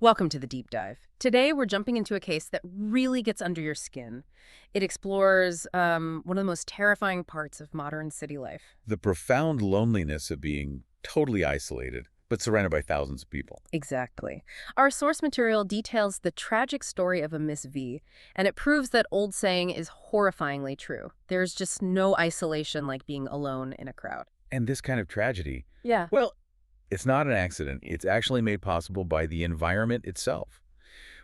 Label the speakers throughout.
Speaker 1: Welcome to the deep dive. Today, we're jumping into a case that really gets under your skin. It explores one of the most terrifying parts of modern city life.
Speaker 2: The profound loneliness of being totally isolated, but surrounded by thousands of people.
Speaker 1: Exactly. Our source material details the tragic story of a Miss V, and it proves that old saying is horrifyingly true. There's just no isolation like being alone in a crowd.
Speaker 2: And this kind of tragedy,
Speaker 1: Yeah.
Speaker 2: well, it's not an accident. It's actually made possible by the environment itself.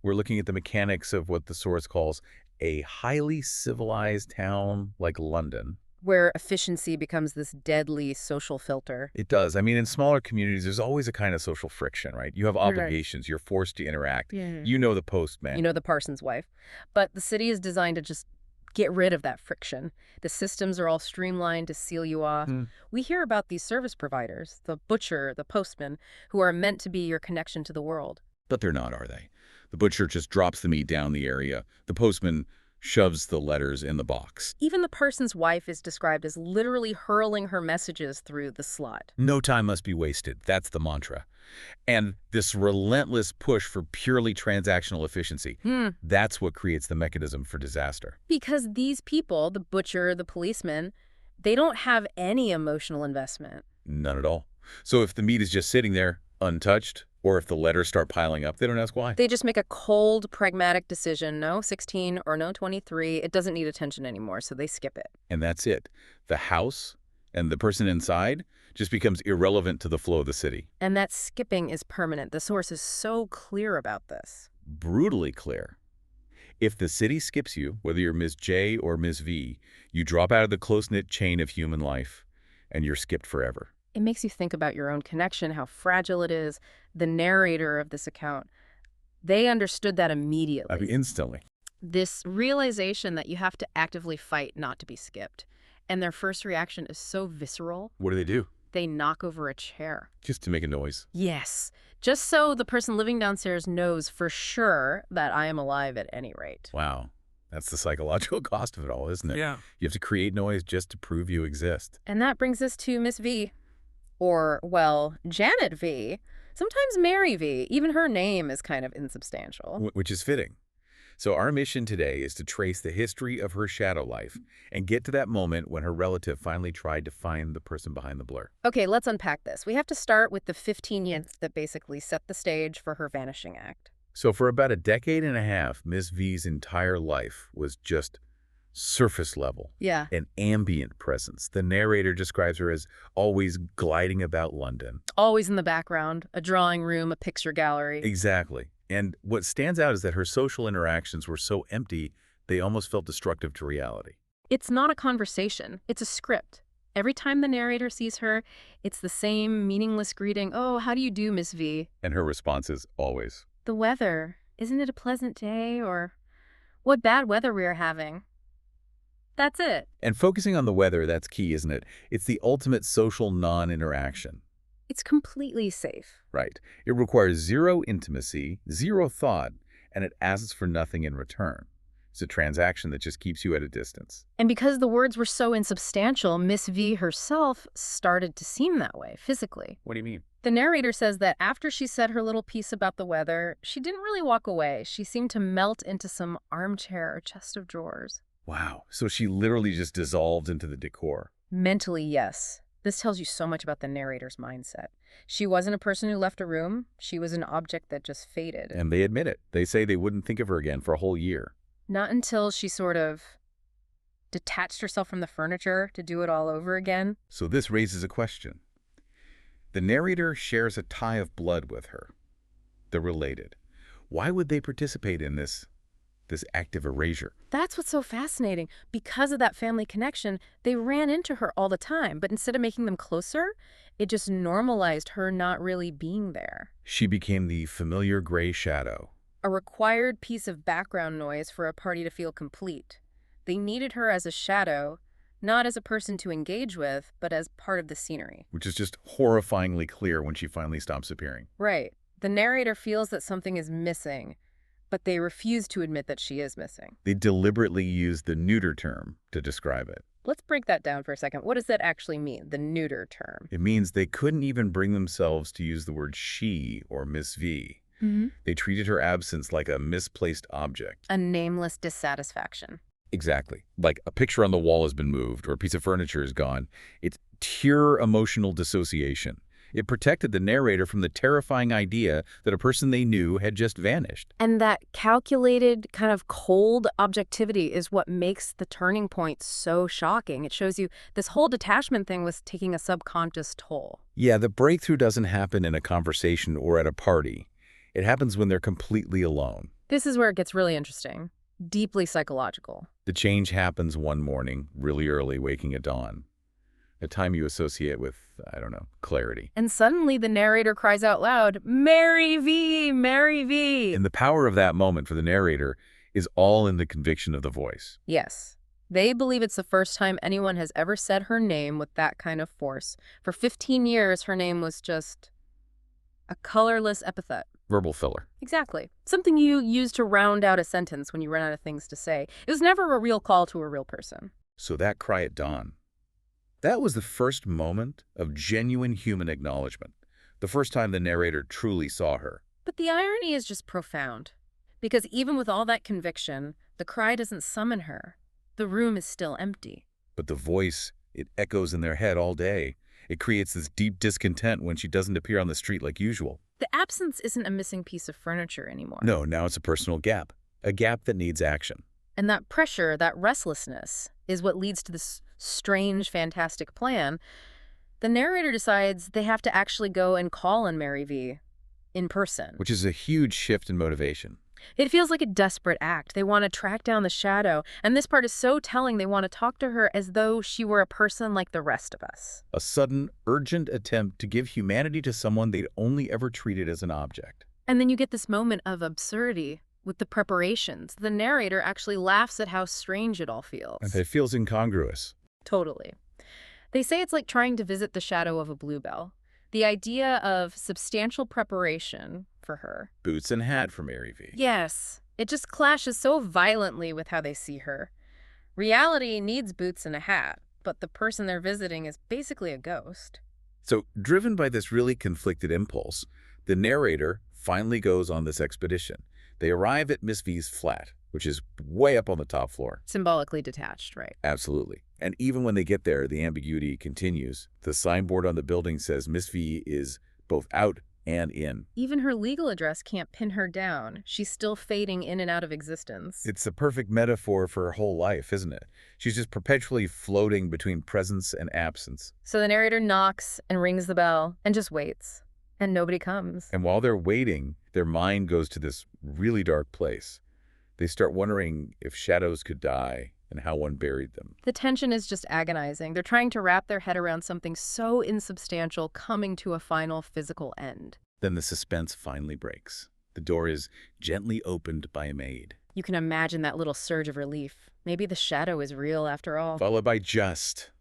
Speaker 2: We're looking at the mechanics of what the source calls a highly civilized town like London.
Speaker 1: Where efficiency becomes this deadly social filter.
Speaker 2: It does. I mean, in smaller communities, there's always a kind of social friction, right? You have
Speaker 1: Right.
Speaker 2: obligations. You're forced to interact.
Speaker 1: Yeah.
Speaker 2: You know the postman.
Speaker 1: You know, the parson's wife. But the city is designed to just get rid of that friction. The systems are all streamlined to seal you off. We hear about these service providers, the butcher, the postman, who are meant to be your connection to the world.
Speaker 2: But they're not, are they? The butcher just drops the meat down the area. The postman shoves the letters in the box.
Speaker 1: Even the person's wife is described as literally hurling her messages through the slot.
Speaker 2: No time must be wasted. That's the mantra. And this relentless push for purely transactional efficiency, that's what creates the mechanism for disaster.
Speaker 1: Because these people, the butcher, the policeman, they don't have any emotional investment.
Speaker 2: None at all. So if the meat is just sitting there, untouched, or if the letters start piling up, they don't ask why.
Speaker 1: They just make a cold, pragmatic decision. No 16 or no 23. It doesn't need attention anymore, so they skip it.
Speaker 2: And that's it. The house and the person inside just becomes irrelevant to the flow of the city.
Speaker 1: And that skipping is permanent. The source is so clear about this.
Speaker 2: Brutally clear. If the city skips you, whether you're Ms. J or Ms. V, you drop out of the close-knit chain of human life, and you're skipped forever.
Speaker 1: It makes you think about your own connection, how fragile it is. The narrator of this account, they understood that immediately.
Speaker 2: I mean, instantly.
Speaker 1: This realization that you have to actively fight not to be skipped. And their first reaction is so visceral.
Speaker 2: What do?
Speaker 1: They knock over a chair.
Speaker 2: Just to make a noise.
Speaker 1: Yes, just so the person living downstairs knows for sure that I am alive at any rate.
Speaker 2: Wow. That's the psychological cost of it all, isn't it?
Speaker 3: Yeah.
Speaker 2: You have to create noise just to prove you exist.
Speaker 1: And that brings us to Miss V. Or, well, Janet V. Sometimes Mary V. Even her name is kind of insubstantial.
Speaker 2: Which is fitting. So our mission today is to trace the history of her shadow life and get to that moment when her relative finally tried to find the person behind the blur.
Speaker 1: Okay, let's unpack this. We have to start with the 15 years that basically set the stage for her vanishing act.
Speaker 2: So for about a decade and a half, Miss V's entire life was just surface level,
Speaker 1: Yeah.
Speaker 2: an ambient presence. The narrator describes her as always gliding about London.
Speaker 1: Always in the background, a drawing room, a picture gallery.
Speaker 2: Exactly. And what stands out is that her social interactions were so empty, they almost felt destructive to reality.
Speaker 1: It's not a conversation. It's a script. Every time the narrator sees her, it's the same meaningless greeting. Oh, how do you do, Miss V?
Speaker 2: And her response is always,
Speaker 1: The weather. Isn't it a pleasant day? Or what bad weather we are having. That's it.
Speaker 2: and focusing on the weather, that's key, isn't it? It's the ultimate social non-interaction.
Speaker 1: It's completely safe.
Speaker 2: Right. It requires zero intimacy, zero thought, and it asks for nothing in return. It's a transaction that just keeps you at a distance.
Speaker 1: And because the words were so insubstantial, Miss V herself started to seem that way, physically.
Speaker 2: What do you mean?
Speaker 1: The narrator says that after she said her little piece about the weather, she didn't really walk away. She seemed to melt into some armchair or chest of drawers.
Speaker 2: Wow. So she literally just dissolved into the decor.
Speaker 1: Mentally, yes. This tells you so much about the narrator's mindset. She wasn't a person who left a room. She was an object that just faded.
Speaker 2: And they admit it. They say they wouldn't think of her again for a whole year.
Speaker 1: Not until she sort of detached herself from the furniture to do it all over again.
Speaker 2: So this raises a question. The narrator shares a tie of blood with her. They're related. Why would they participate in this active erasure?
Speaker 1: That's what's so fascinating. Because of that family connection, they ran into her all the time. But instead of making them closer, it just normalized her not really being there.
Speaker 2: She became the familiar gray shadow.
Speaker 1: A required piece of background noise for a party to feel complete. They needed her as a shadow, not as a person to engage with, but as part of the scenery.
Speaker 2: Which is just horrifyingly clear when she finally stops appearing.
Speaker 1: Right. The narrator feels that something is missing, but they refuse to admit that she is missing.
Speaker 2: They deliberately use the neuter term to describe it.
Speaker 1: Let's break that down for a second. What does that actually mean, the neuter term?
Speaker 2: It means they couldn't even bring themselves to use the word she or Miss V.
Speaker 1: Hmm.
Speaker 2: They treated her absence like a misplaced object.
Speaker 1: A nameless dissatisfaction.
Speaker 2: Exactly. Like a picture on the wall has been moved or a piece of furniture is gone. It's pure emotional dissociation. It protected the narrator from the terrifying idea that a person they knew had just vanished.
Speaker 1: And that calculated, kind of cold objectivity is what makes the turning point so shocking. It shows you this whole detachment thing was taking a subconscious toll.
Speaker 2: Yeah, the breakthrough doesn't happen in a conversation or at a party. It happens when they're completely alone.
Speaker 1: This is where it gets really interesting. Deeply psychological.
Speaker 2: The change happens one morning, really early, waking at dawn. A time you associate with, I don't know, clarity.
Speaker 1: And suddenly the narrator cries out loud, "Mary V! Mary V!"
Speaker 2: And the power of that moment for the narrator is all in the conviction of the voice.
Speaker 1: Yes. They believe it's the first time anyone has ever said her name with that kind of force. For 15 years, her name was just a colorless epithet.
Speaker 2: Verbal filler.
Speaker 1: Exactly. Something you use to round out a sentence when you run out of things to say. It was never a real call to a real person.
Speaker 2: So that cry at dawn, that was the first moment of genuine human acknowledgement. The first time the narrator truly saw her.
Speaker 1: But the irony is just profound. Because even with all that conviction, the cry doesn't summon her. The room is still empty.
Speaker 2: But the voice, it echoes in their head all day. It creates this deep discontent when she doesn't appear on the street like usual.
Speaker 1: The absence isn't a missing piece of furniture anymore.
Speaker 2: No, now it's a personal gap. A gap that needs action.
Speaker 1: And that pressure, that restlessness, is what leads to this strange, fantastic plan. The narrator decides they have to actually go and call on Mary V. in person.
Speaker 2: Which is a huge shift in motivation.
Speaker 1: It feels like a desperate act. They want to track down the shadow, and this part is so telling. They want to talk to her as though she were a person like the rest of us.
Speaker 2: A sudden, urgent attempt to give humanity to someone they'd only ever treated as an object.
Speaker 1: And then you get this moment of absurdity with the preparations. The narrator actually laughs at how strange it all feels.
Speaker 2: And it feels incongruous.
Speaker 1: Totally. They say it's like trying to visit the shadow of a bluebell. The idea of substantial preparation for her.
Speaker 2: Boots and hat for Mary V.
Speaker 1: Yes. It just clashes so violently with how they see her. Reality needs boots and a hat, but the person they're visiting is basically a ghost.
Speaker 2: So, driven by this really conflicted impulse, the narrator finally goes on this expedition. They arrive at Miss V's flat, which is way up on the top floor.
Speaker 1: Symbolically detached, right?
Speaker 2: Absolutely. And even when they get there, the ambiguity continues. The signboard on the building says Miss V is both out and in.
Speaker 1: Even her legal address can't pin her down. She's still fading in and out of existence.
Speaker 2: It's the perfect metaphor for her whole life, isn't it? She's just perpetually floating between presence and absence.
Speaker 1: So the narrator knocks and rings the bell and just waits. And nobody comes.
Speaker 2: And while they're waiting, their mind goes to this really dark place. They start wondering if shadows could die and how one buried them.
Speaker 1: The tension is just agonizing. They're trying to wrap their head around something so insubstantial coming to a final physical end.
Speaker 2: Then the suspense finally breaks. The door is gently opened by a maid.
Speaker 1: You can imagine that little surge of relief. Maybe the shadow is real after all.
Speaker 2: Followed by just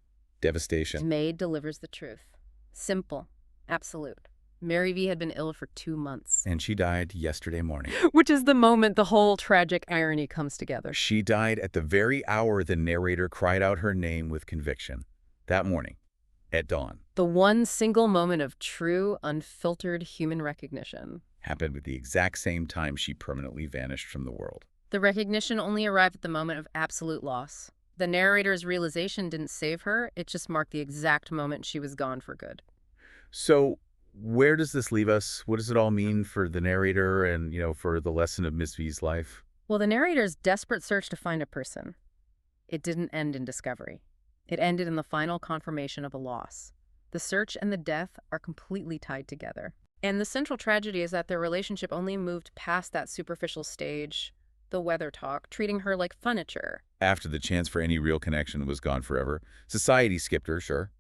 Speaker 1: The
Speaker 2: devastation.
Speaker 1: maid delivers the truth. Simple. Absolute. Mary V had been ill for 2 months.
Speaker 2: And she died yesterday morning.
Speaker 1: Which is the moment the whole tragic irony comes together.
Speaker 2: She died at the very hour the narrator cried out her name with conviction. That morning, at dawn.
Speaker 1: The one single moment of true, unfiltered human recognition.
Speaker 2: Happened at the exact same time she permanently vanished from the world.
Speaker 1: The recognition only arrived at the moment of absolute loss. The narrator's realization didn't save her, it just marked the exact moment she was gone for good.
Speaker 2: So, where does this leave us? What does it all mean for the narrator and, for the lesson of Miss V's life?
Speaker 1: Well, the narrator's desperate search to find a person. It didn't end in discovery. It ended in the final confirmation of a loss. The search and the death are completely tied together. And the central tragedy is that their relationship only moved past that superficial stage, the weather talk, treating her like furniture.
Speaker 2: After the chance for any real connection was gone forever, society skipped her, sure.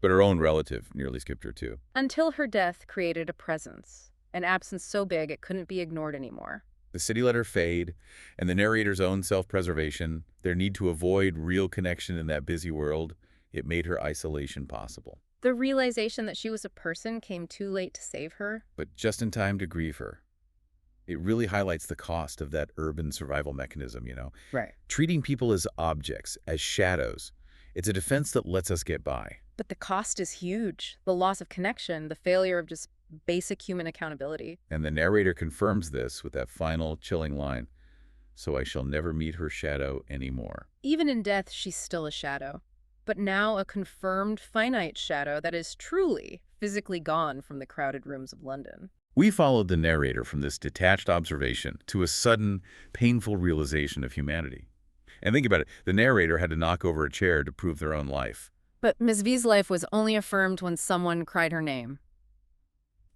Speaker 2: But her own relative nearly skipped her too.
Speaker 1: Until her death created a presence, an absence so big it couldn't be ignored anymore.
Speaker 2: The city let her fade, and the narrator's own self-preservation, their need to avoid real connection in that busy world, it made her isolation possible.
Speaker 1: The realization that she was a person came too late to save her.
Speaker 2: But just in time to grieve her. It really highlights the cost of that urban survival mechanism,
Speaker 1: Right.
Speaker 2: Treating people as objects, as shadows. It's a defense that lets us get by.
Speaker 1: But the cost is huge. The loss of connection, the failure of just basic human accountability.
Speaker 2: And the narrator confirms this with that final chilling line, "So I shall never meet her shadow anymore."
Speaker 1: Even in death, she's still a shadow. But now a confirmed finite shadow that is truly physically gone from the crowded rooms of London.
Speaker 2: We followed the narrator from this detached observation to a sudden, painful realization of humanity. And think about it, the narrator had to knock over a chair to prove their own life.
Speaker 1: But Miss V's life was only affirmed when someone cried her name.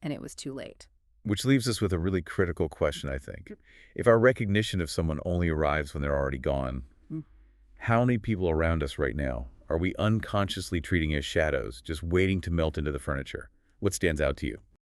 Speaker 1: And it was too late.
Speaker 2: Which leaves us with a really critical question, I think. If our recognition of someone only arrives when they're already gone, how many people around us right now are we unconsciously treating as shadows, just waiting to melt into the furniture? What stands out to you?